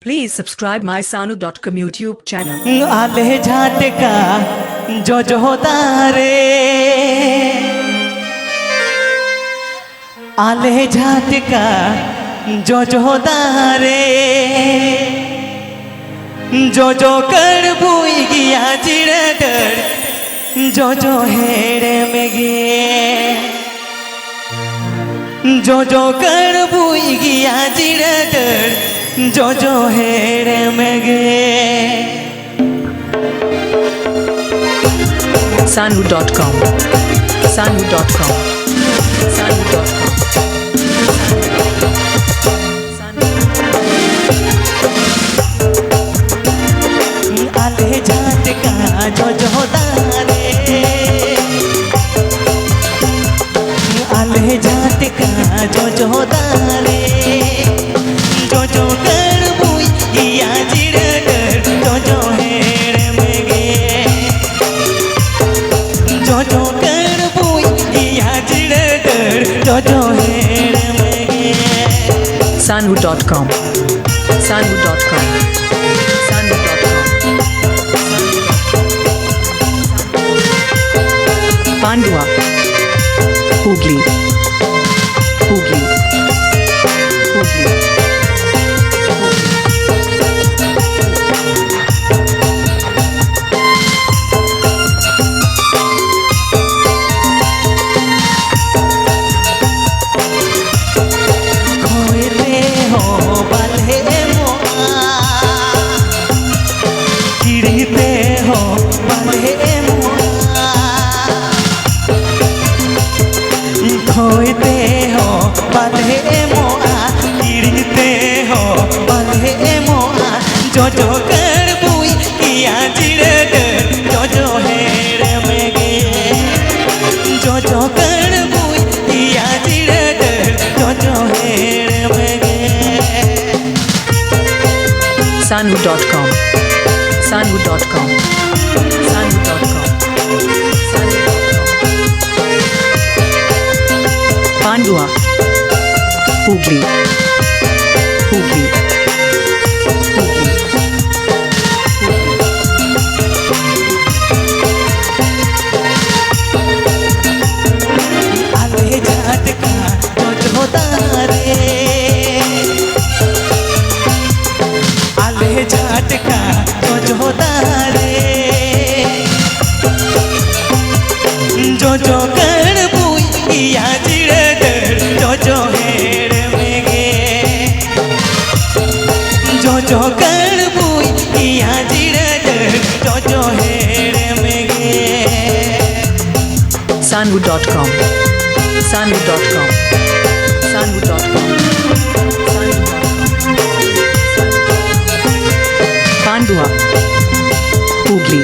Please subscribe my sanu.com YouTube channel. आले झटका जो जो तारे आले झटका जो जो तारे जो जो कर बुई गया चिड़कर जो जो हेड़े में गे जो जो कर बुई गया चिड़कर जो जो हेड़े में गे sanu.com sanu.com sanu.com आले झटका जो जो तारे आले झटका जो जो तारे जो जो कर बुई गया चिड़कर जो जो हेड़ में गे जो जो कर बुई गया चिड़कर जो जो हेड़ में गे sanu.com sanu.com sanu.com Pandua Hooghly Hooghly Hooghly खोते हो बंधे मोआ गिरते हो बंधे मोआ जो जो कर बुई किया चिड़कर जो जो हेड़ में गे जो जो कर बुई किया चिड़कर जो जो हेड़ में गे sanu.com sanu.com sanu.com Pandua Hooghly Hooghly Hooghly आले झटका जो जो तारे आले झटका जो जो तारे जो जो कर बुई किया चिड़कर जो जो हेड़ में गे जो जो कर बुई किया चिड़कर जो जो हेड़ में गे sanu.com sanu.com sanu.com Pandua Hooghly